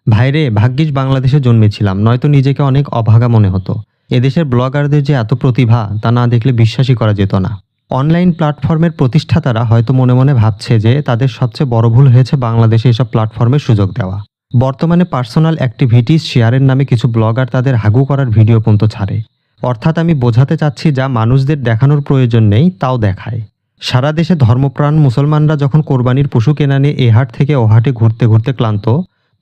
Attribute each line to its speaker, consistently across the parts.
Speaker 1: ভাইরে, ভাগ্যিস বাংলাদেশে জন্মেছিলাম, নয়তো নিজেকে অনেক অভাগা মনে হতো। এদেশের ব্লগারদের যে এত প্রতিভা তা না দেখলে বিশ্বাসই করা যেত না। অনলাইন প্ল্যাটফর্মের প্রতিষ্ঠাতারা হয়তো মনে মনে ভাবছে যে তাদের সবচেয়ে বড় ভুল হয়েছে বাংলাদেশে এসব প্ল্যাটফর্মের সুযোগ দেওয়া। বর্তমানে পার্সোনাল অ্যাক্টিভিটিস শেয়ারের নামে কিছু ব্লগার তাদের হাগু করার ভিডিও পর্যন্ত ছাড়ে। অর্থাৎ আমি বোঝাতে চাচ্ছি, যা মানুষদের দেখানোর প্রয়োজন নেই তাও দেখায়। সারা দেশে ধর্মপ্রাণ মুসলমানরা যখন কোরবানির পশু কেনা নিয়ে এ হাট থেকে ও হাটে ঘুরতে ঘুরতে ক্লান্ত,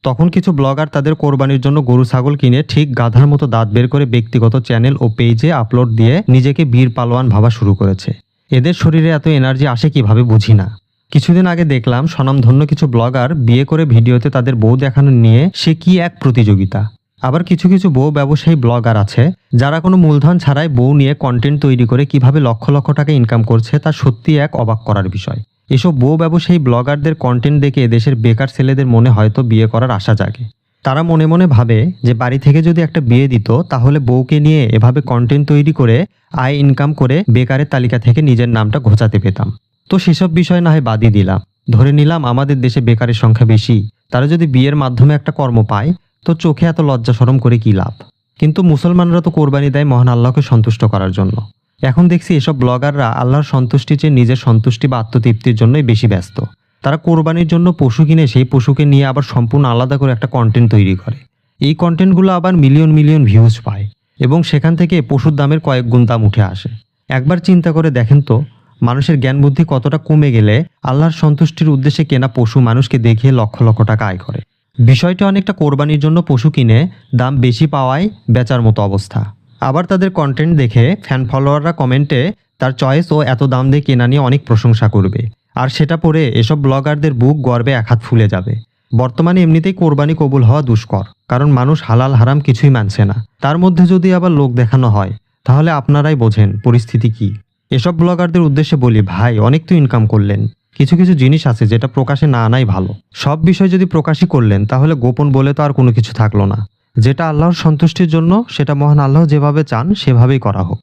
Speaker 1: তখন কিছু ব্লগার তাদের কোরবানির জন্য গরু ছাগল কিনে ঠিক গাধার মতো দাঁত বের করে ব্যক্তিগত চ্যানেল ও পেজে আপলোড দিয়ে নিজেকে বীর পালোয়ান ভাবা শুরু করেছে। এদের শরীরে এত এনার্জি আসে কিভাবে বুঝি না। কিছুদিন আগে দেখলাম স্বনামধন্য কিছু ব্লগার বিয়ে করে ভিডিওতে তাদের বউ দেখানো নিয়ে সে কি এক প্রতিযোগিতা। আবার কিছু কিছু বউ ব্যবসায়ী ব্লগার আছে যারা কোনো মূলধন ছাড়াই বউ নিয়ে কন্টেন্ট তৈরি করে কিভাবে লক্ষ লক্ষ টাকা ইনকাম করছে তা সত্যি এক অবাক করার বিষয়। এসব বউ ব্যবসায়ী ব্লগারদের কন্টেন্ট দেখে এদেশের বেকার ছেলেদের মনে হয়তো বিয়ে করার আশা জাগে। তারা মনে মনে ভাবে যে বাড়ি থেকে যদি একটা বিয়ে দিত তাহলে বউকে নিয়ে এভাবে কন্টেন্ট তৈরি করে আয় ইনকাম করে বেকারের তালিকা থেকে নিজের নামটা ঘোচাতে পেতাম। তো সেসব বিষয় না হয় বাদই দিলাম, ধরে নিলাম আমাদের দেশে বেকারের সংখ্যা বেশি, তারা যদি বিয়ের মাধ্যমে একটা কর্ম পায় তো চোখে এত লজ্জা শরম করে কি লাভ। কিন্তু মুসলমানরা তো কোরবানি দেয় মহান আল্লাহকে সন্তুষ্ট করার জন্য। এখন দেখছি এসব ব্লগাররা আল্লাহর সন্তুষ্টি চেয়ে নিজের সন্তুষ্টি বা আত্মতৃপ্তির জন্যই বেশি ব্যস্ত। তারা কোরবানির জন্য পশু কিনে সেই পশুকে নিয়ে আবার সম্পূর্ণ আলাদা করে একটা কন্টেন্ট তৈরি করে। এই কন্টেন্টগুলো আবার মিলিয়ন মিলিয়ন ভিউজ পায় এবং সেখান থেকে পশুর দামের কয়েক গুণ দাম উঠে আসে। একবার চিন্তা করে দেখেন তো, মানুষের জ্ঞান বুদ্ধি কতটা কমে গেলে আল্লাহর সন্তুষ্টির উদ্দেশ্যে কেনা পশু মানুষকে দেখিয়ে লক্ষ লক্ষ টাকা আয় করে। বিষয়টা অনেকটা কোরবানির জন্য পশু কিনে দাম বেশি পাওয়ায় বেচার মতো অবস্থা। আবার তাদের কন্টেন্ট দেখে ফ্যান ফলোয়াররা কমেন্টে তার চয়েস ও এত দাম দিয়ে কেনা নিয়ে অনেক প্রশংসা করবে, আর সেটা পরে এসব ব্লগারদের বুক গর্বে এক হাত ফুলে যাবে। বর্তমানে এমনিতেই কোরবানি কবুল হওয়া দুষ্কর, কারণ মানুষ হালাল হারাম কিছুই মানছে না। তার মধ্যে যদি আবার লোক দেখানো হয় তাহলে আপনারাই বোঝেন পরিস্থিতি কি। এসব ব্লগারদের উদ্দেশ্যে বলি, ভাই অনেক তো ইনকাম করলেন, কিছু কিছু জিনিস আছে যেটা প্রকাশে না আনাই ভালো। সব বিষয় যদি প্রকাশই করলেন তাহলে গোপন বলে তো আর কোনো কিছু থাকলো না। যেটা আল্লাহর সন্তুষ্টির জন্য সেটা মহান আল্লাহ যেভাবে চান সেভাবেই করা হোক।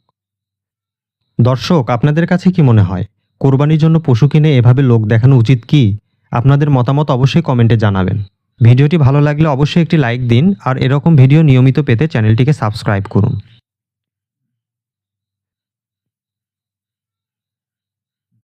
Speaker 1: দর্শক, আপনাদের কাছে কি মনে হয়, কোরবানির জন্য পশু কিনে এভাবে লোক দেখানো উচিত কি? আপনাদের মতামত অবশ্যই কমেন্টে জানাবেন। ভিডিওটি ভালো লাগলে অবশ্যই একটি লাইক দিন, আর এরকম ভিডিও নিয়মিত পেতে চ্যানেলটিকে সাবস্ক্রাইব করুন।